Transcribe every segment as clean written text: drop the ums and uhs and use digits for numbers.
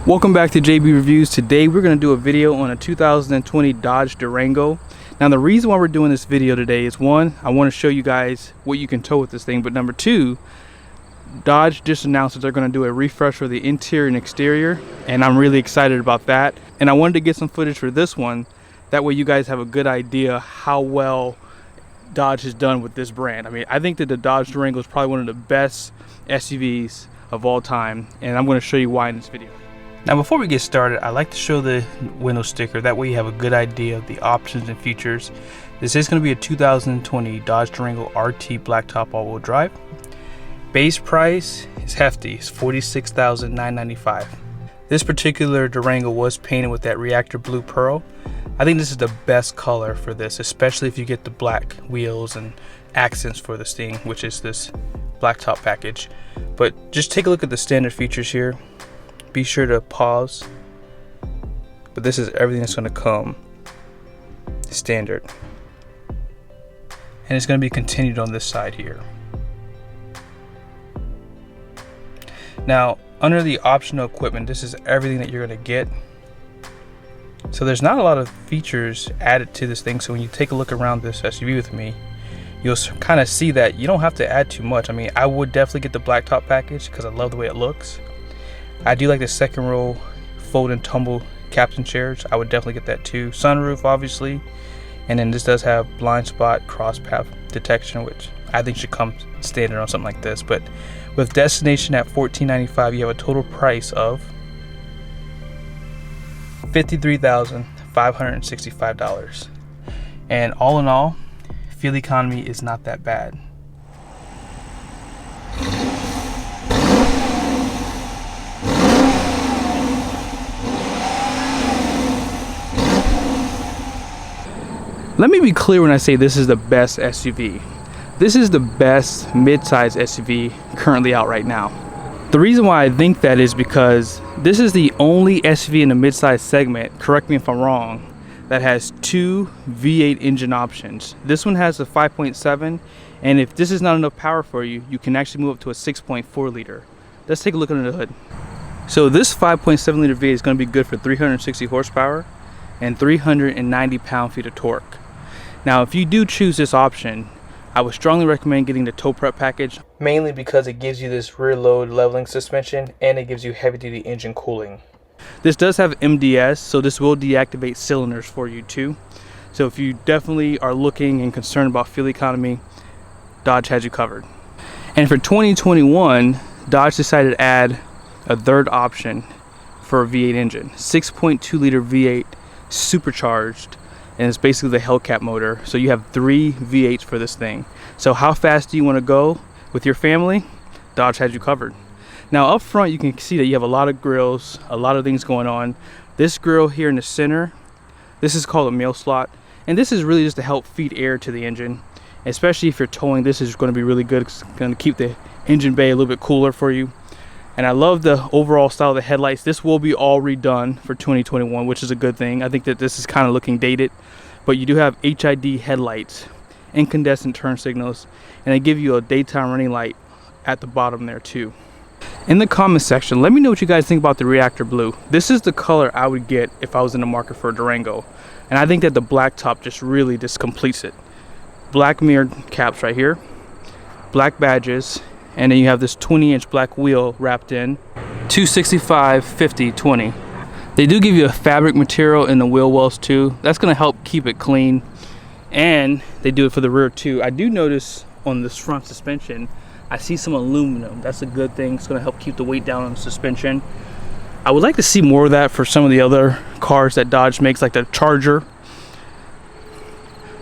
Welcome back to JB Reviews. Today we're going to do a video on a 2020 Dodge Durango. Now the reason why we're doing this video today is one, I want to show you guys what you can tow with this thing, but number two, Dodge just announced that they're going to do a refresh for the interior and exterior, and I'm really excited about that. And I wanted to get some footage for this one, that way you guys have a good idea how well Dodge has done with this brand. I mean, I think that the Dodge Durango is probably one of the best SUVs of all time, and I'm going to show you why in this video. Now before we get started, I like to show the window sticker, that way you have a good idea of the options and features. This is going to be a 2020 Dodge Durango RT Blacktop all-wheel drive. Base price is hefty, it's $46,995. This particular Durango was painted with that reactor blue pearl. I think this is the best color for this, especially if you get the black wheels and accents for this thing, which is this blacktop package. But just take a look at the standard features here. Be sure to pause, but this is everything that's going to come standard, and it's going to be continued on this side here. Now under the optional equipment, this is everything that you're going to get, so there's not a lot of features added to this thing. So when you take a look around this SUV with me, you'll kind of see that you don't have to add too much. I mean, I would definitely get the blacktop package because I love the way it looks. I do like the second row fold and tumble captain chairs. I would definitely get that too. Sunroof obviously, and then this does have blind spot cross path detection, which I think should come standard on something like this. But with destination at $14,995, you have a total price of $53,565, and all in all, fuel economy is not that bad. Let me be clear when I say this is the best SUV. This is the best mid-size SUV currently out right now. The reason why I think that is because this is the only SUV in the mid-size segment, correct me if I'm wrong, that has two V8 engine options. This one has a 5.7, and if this is not enough power for you, you can actually move up to a 6.4 liter. Let's take a look under the hood. So this 5.7 liter V8 is going to be good for 360 horsepower and 390 pound-feet of torque. Now if you do choose this option, I would strongly recommend getting the tow prep package, mainly because it gives you this rear load leveling suspension and it gives you heavy duty engine cooling. This does have MDS, so this will deactivate cylinders for you too. So if you definitely are looking and concerned about fuel economy, Dodge has you covered. And for 2021, Dodge decided to add a third option for a V8 engine, 6.2 liter V8 supercharged, and it's basically the Hellcat motor. So you have 3 V8s for this thing. So how fast do you want to go with your family? Dodge has you covered. Now up front, you can see that you have a lot of grills, a lot of things going on. This grill here in the center, this is called a mail slot, and this is really just to help feed air to the engine, especially if you're towing. This is going to be really good. It's going to keep the engine bay a little bit cooler for you. And I love the overall style of the headlights. This will be all redone for 2021, which is a good thing. I think that this is kind of looking dated, but you do have HID headlights, incandescent turn signals, and they give you a daytime running light at the bottom there too. In the comment section, let me know what you guys think about the reactor blue. This is the color I would get if I was in the market for a Durango, and I think that the blacktop just really just completes it. Black mirrored caps right here, black badges, and then you have this 20-inch black wheel wrapped in, 265, 50, 20. They do give you a fabric material in the wheel wells too. That's going to help keep it clean, and they do it for the rear too. I do notice on this front suspension, I see some aluminum. That's a good thing. It's going to help keep the weight down on the suspension. I would like to see more of that for some of the other cars that Dodge makes, like the Charger.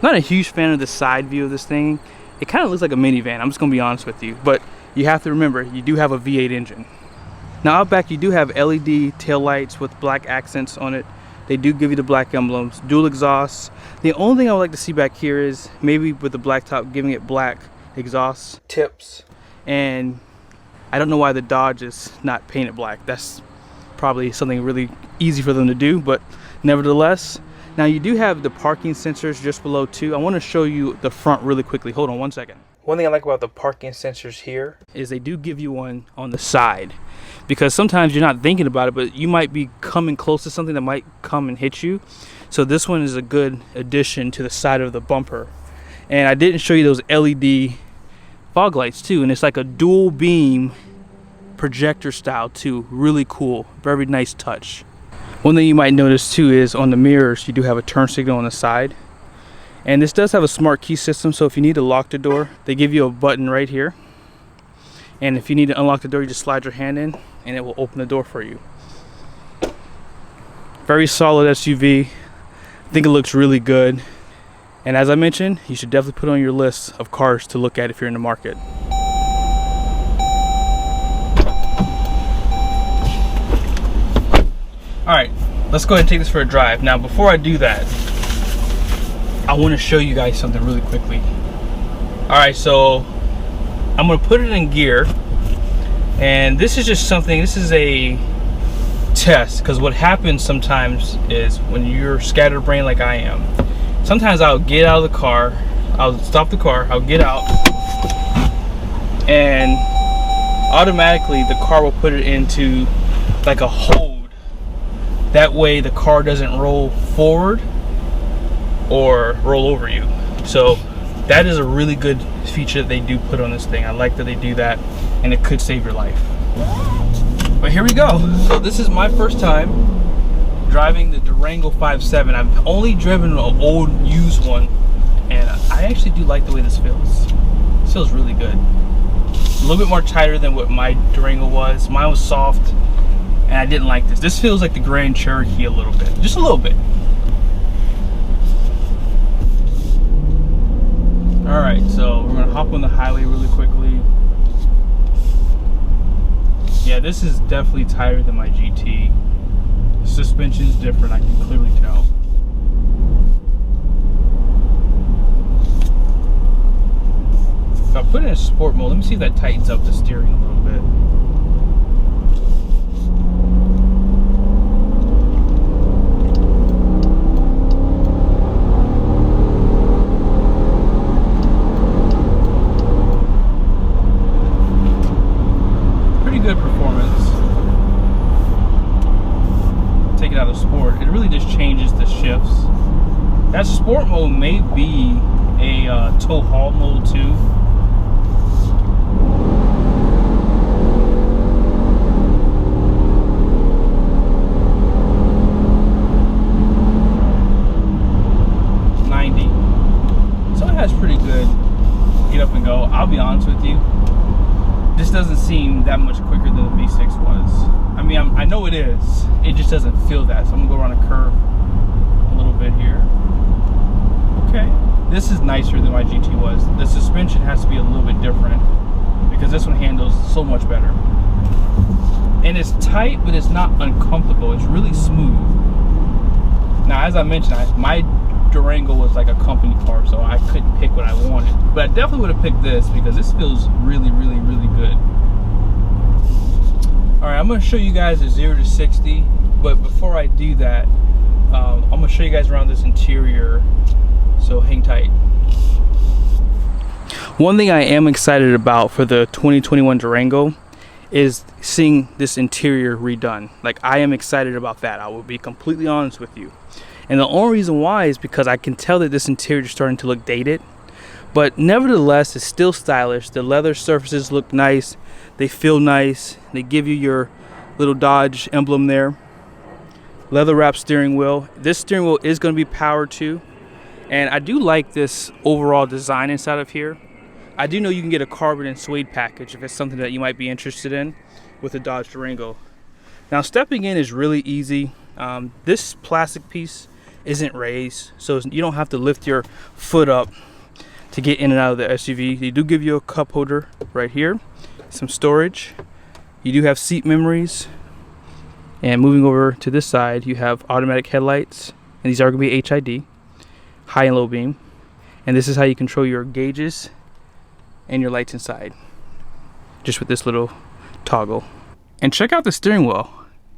Not a huge fan of the side view of this thing. It kind of looks like a minivan, I'm just going to be honest with you, but you have to remember, you do have a V8 engine. Now out back, you do have LED taillights with black accents on it. They do give you the black emblems, dual exhausts. The only thing I would like to see back here is maybe with the blacktop giving it black exhaust tips. And I don't know why the Dodge is not painted black. That's probably something really easy for them to do, but nevertheless. Now you do have the parking sensors just below too. I want to show you the front really quickly. Hold on one second. One thing I like about the parking sensors here is they do give you one on the side, because sometimes you're not thinking about it, but you might be coming close to something that might come and hit you. So this one is a good addition to the side of the bumper. And I didn't show you those LED fog lights too, and it's like a dual beam projector style too. Really cool, very nice touch. One thing you might notice too is on the mirrors you do have a turn signal on the side. And this does have a smart key system, so if you need to lock the door, they give you a button right here. And if you need to unlock the door, you just slide your hand in and it will open the door for you. Very solid SUV. I think it looks really good. And as I mentioned, you should definitely put it on your list of cars to look at if you're in the market. Alright, let's go ahead and take this for a drive. Now before I do that, I want to show you guys something really quickly. Alright, so I'm going to put it in gear, and this is just something, this is a test, because what happens sometimes is when you're scatterbrained like I am, sometimes I'll get out of the car, I'll stop the car, I'll get out, and automatically the car will put it into like a hold. That way the car doesn't roll forward or roll over you. So that is a really good feature that they do put on this thing. I like that they do that, and it could save your life. But here we go. So this is my first time driving the Durango 5.7. I've only driven an old used one, and I actually do like the way this feels. It feels really good. A little bit more tighter than what my Durango was. Mine was soft, and I didn't like this. This feels like the Grand Cherokee a little bit, just a little bit. Alright, so we're going to hop on the highway really quickly. Yeah, this is definitely tighter than my GT. The suspension's different, I can clearly tell. If I put it in sport mode, let me see if that tightens up the steering a little bit. Good performance. Take it out of sport, it really just changes the shifts. That sport mode may be a tow haul mode too. So it has pretty good get up and go. I'll be honest with you, this doesn't seem that much quicker than the V6 was. I mean, I know it is. It just doesn't feel that. So I'm gonna go around a curve a little bit here. Okay. This is nicer than my GT was. The suspension has to be a little bit different because this one handles so much better. And it's tight, but it's not uncomfortable. It's really smooth. Now, as I mentioned, my Durango was like a company car, so I couldn't pick what I wanted, but I definitely would have picked this because this feels really good. All right, I'm going to show you guys a 0 to 60, but before I do that, I'm going to show you guys around this interior, so hang tight. One thing I am excited about for the 2021 Durango is seeing this interior redone. Like, I am excited about that. I will be completely honest with you. And the only reason why is because I can tell that this interior is starting to look dated, but nevertheless, it's still stylish. The leather surfaces look nice. They feel nice. They give you your little Dodge emblem there. Leather wrap steering wheel. This steering wheel is going to be powered too. And I do like this overall design inside of here. I do know you can get a carbon and suede package if it's something that you might be interested in with the Dodge Durango. Now, stepping in is really easy. This plastic piece isn't raised, so you don't have to lift your foot up to get in and out of the SUV. They do give you a cup holder right here, some storage. You do have seat memories, and moving over to this side, you have automatic headlights, and these are going to be HID, high and low beam, and this is how you control your gauges and your lights inside, just with this little toggle. And check out the steering wheel,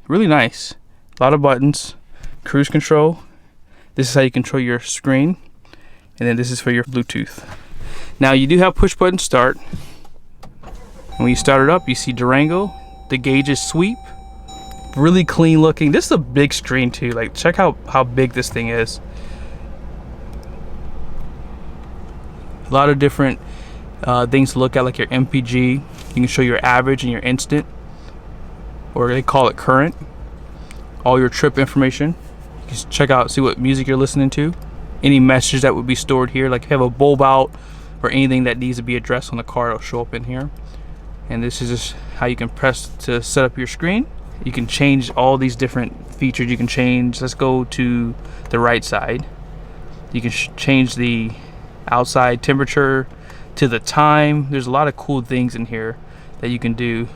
really nice. A lot of buttons, cruise control. This is how you control your screen, and then this is for your Bluetooth. Now you do have push button start. And when you start it up, you see Durango. The gauges sweep. Really clean looking. This is a big screen too. Like, check how big this thing is. A lot of different things to look at, like your MPG. You can show your average and your instant, or they call it current. All your trip information. You can check out, see what music you're listening to. Any message that would be stored here, like if you have a bulb out or anything that needs to be addressed on the car, it'll show up in here. And this is just how you can press to set up your screen. You can change all these different features. You can change, let's go to the right side. You can change the outside temperature to the time. There's a lot of cool things in here that you can do.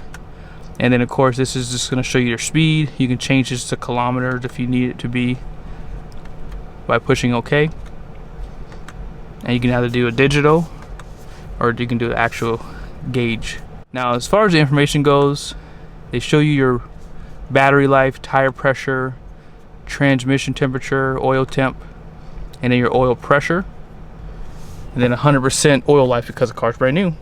And then of course, this is just gonna show you your speed. You can change this to kilometers if you need it to be by pushing OK. And you can either do a digital or you can do an actual gauge. Now, as far as the information goes, they show you your battery life, tire pressure, transmission temperature, oil temp, and then your oil pressure, and then 100% oil life because the car's brand new.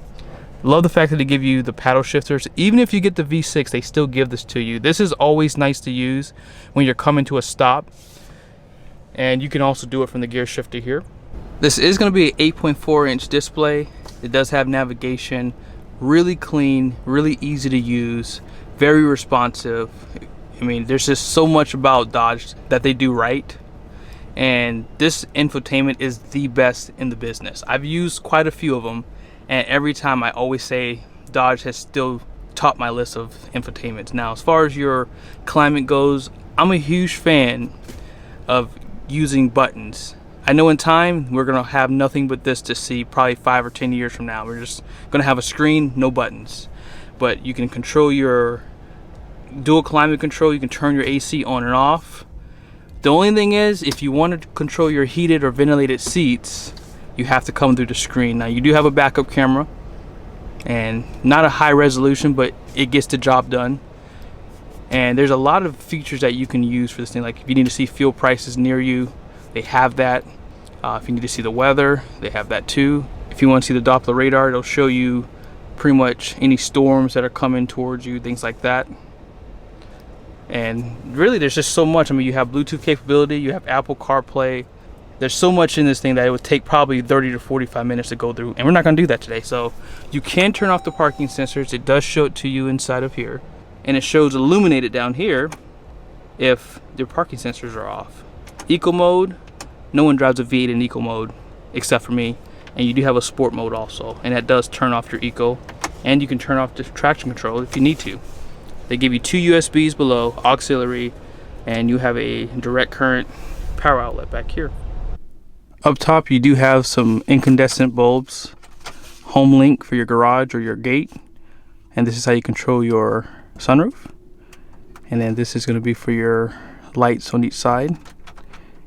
Love the fact that they give you the paddle shifters. Even if you get the V6, they still give this to you. This is always nice to use when you're coming to a stop, and you can also do it from the gear shifter here. This is going to be an 8.4-inch display. It does have navigation. Really clean, really easy to use, very responsive. I mean, there's just so much about Dodge that they do right, and this infotainment is the best in the business. I've used quite a few of them, and every time I always say Dodge has still topped my list of infotainments. Now, as far as your climate goes, I'm a huge fan of using buttons. I know in time we're gonna have nothing but this to see probably 5 or 10 years from now. We're just gonna have a screen, no buttons. But you can control your dual climate control. You can turn your AC on and off. The only thing is, if you want to control your heated or ventilated seats, you have to come through the screen. Now, you do have a backup camera, and not a high resolution, but it gets the job done. And there's a lot of features that you can use for this thing. Like if you need to see fuel prices near you, they have that. If you need to see the weather, they have that too. If you want to see the Doppler radar, it'll show you pretty much any storms that are coming towards you, things like that. And really, there's just so much. I mean, you have Bluetooth capability, you have Apple CarPlay. There's so much in this thing that it would take probably 30 to 45 minutes to go through, and we're not going to do that today. So you can turn off the parking sensors. It does show it to you inside of here, and it shows illuminated down here if your parking sensors are off. Eco mode, no one drives a V8 in eco mode except for me. And you do have a sport mode also, and that does turn off your eco, and you can turn off the traction control if you need to. They give you 2 USBs below, auxiliary, and you have a direct current power outlet back here. Up top, you do have some incandescent bulbs, home link for your garage or your gate, and this is how you control your sunroof. And then this is going to be for your lights on each side,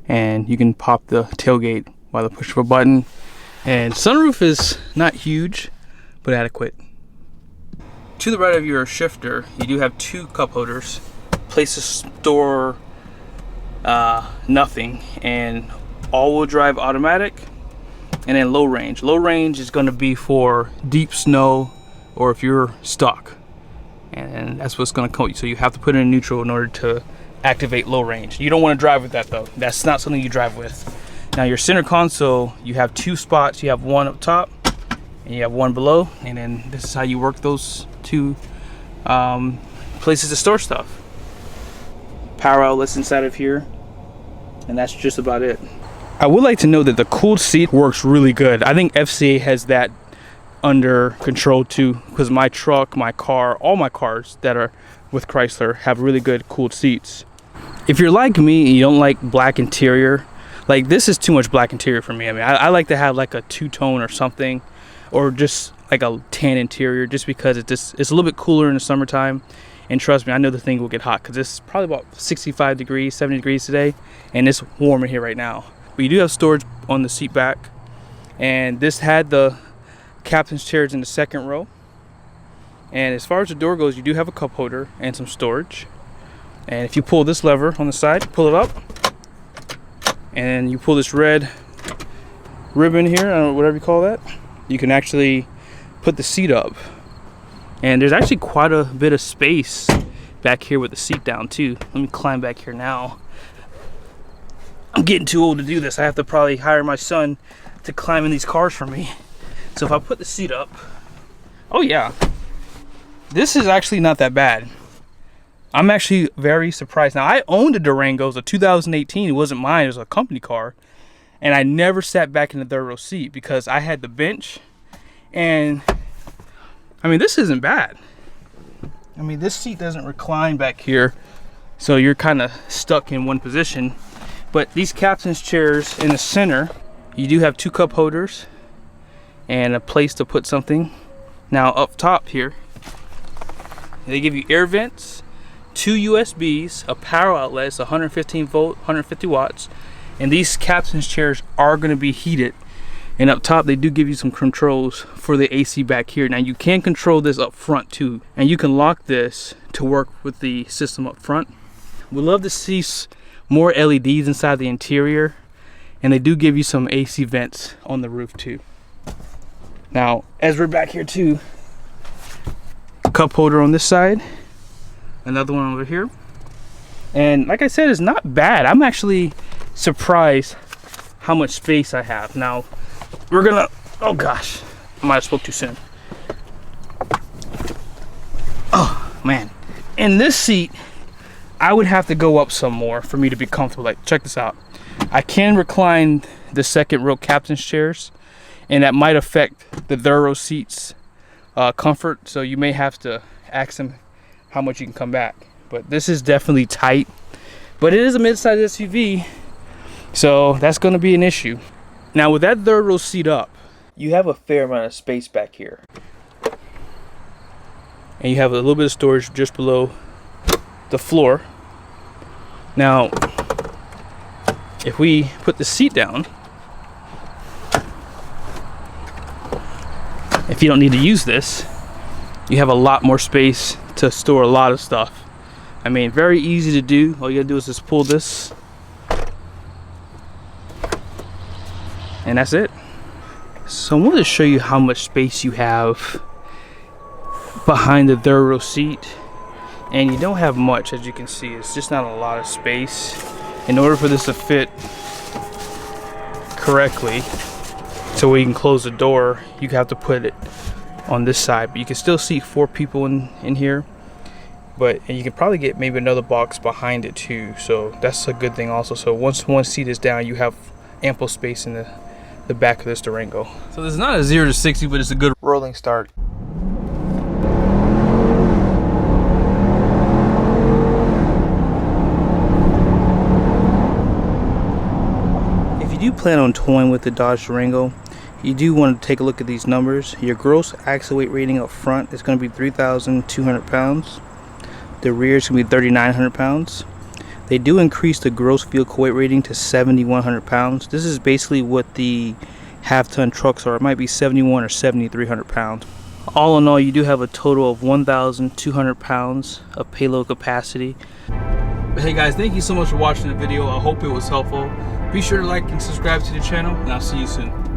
and you can pop the tailgate by the push of a button. And sunroof is not huge, but adequate. To the right of your shifter, you do have 2 cup holders, place to store nothing, and all-wheel drive automatic, and then low range. Low range is going to be for deep snow or if you're stuck, and that's what's going to come. So you have to put it in neutral in order to activate low range. You don't want to drive with that though. That's not something you drive with. Now your center console, you have 2 spots. You have one up top and you have one below, and then this is how you work those 2 places to store stuff. Power outlets inside of here, and that's just about it. I would like to know that the cooled seat works really good. I think FCA has that under control too, because my truck, my car, all my cars that are with Chrysler have really good cooled seats. If you're like me and you don't like black interior, like this is too much black interior for me. I mean, I like to have like a 2-tone or something, or just like a tan interior, just because it's a little bit cooler in the summertime. And trust me, I know the thing will get hot because it's probably about 65 degrees, 70 degrees today, and it's warm in here right now. But you do have storage on the seat back, and this had the captain's chairs in the 2nd row. And as far as the door goes, you do have a cup holder and some storage. And if you pull this lever on the side, pull it up, and you pull this red ribbon here, I don't know, whatever you call that, you can actually put the seat up. And there's actually quite a bit of space back here with the seat down too. Let me climb back here now. I'm getting too old to do this. I have to probably hire my son to climb in these cars for me. So if I put the seat up, oh yeah, this is actually not that bad. I'm actually very surprised. Now, I owned a Durango. It was a 2018. It wasn't mine. It was a company car. And I never sat back in the third row seat because I had the bench. And, I mean, this isn't bad. I mean, this seat doesn't recline back here. So you're kind of stuck in one position. But these captain's chairs in the center, you do have 2 cup holders and a place to put something. Now, up top here, they give you air vents, 2 USBs, a power outlet, it's 115 volt, 150 watts, and these captain's chairs are going to be heated. And up top, they do give you some controls for the AC back here. Now, you can control this up front too, and you can lock this to work with the system up front. We'd love to see more LEDs inside the interior, and they do give you some AC vents on the roof too. Now, as we're back here too, a cup holder on this side, another one over here, and like I said, it's not bad. I'm actually surprised how much space I have. Now we're gonna, oh gosh, I might have spoke too soon. Oh man, in this seat I would have to go up some more for me to be comfortable. Like, check this out, I can recline the second row captain's chairs, and that might affect the third row seats comfort, so you may have to ask them how much you can come back. But this is definitely tight, but it is a mid-size SUV, so that's going to be an issue. Now, with that third row seat up, you have a fair amount of space back here, and you have a little bit of storage just below the floor. Now, if we put the seat down, if you don't need to use this, you have a lot more space to store a lot of stuff. I mean, very easy to do. All you gotta do is just pull this, and that's it. So I wanted to show you how much space you have behind the third row seat, and you don't have much, as you can see. It's just not a lot of space. In order for this to fit correctly, so where you can close the door, you have to put it on this side, but you can still see 4 people in here. And you can probably get maybe another box behind it too, so that's a good thing also. So once one seat is down, you have ample space in the back of this Durango. So this is not a 0 to 60, but it's a good rolling start. If you do plan on toying with the Dodge Durango, you do want to take a look at these numbers. Your gross axle weight rating up front is going to be 3,200 pounds. The rear is going to be 3,900 pounds. They do increase the gross vehicle weight rating to 7,100 pounds. This is basically what the half-ton trucks are. It might be 71 or 7,300 pounds. All in all, you do have a total of 1,200 pounds of payload capacity. Hey guys, thank you so much for watching the video. I hope it was helpful. Be sure to like and subscribe to the channel, and I'll see you soon.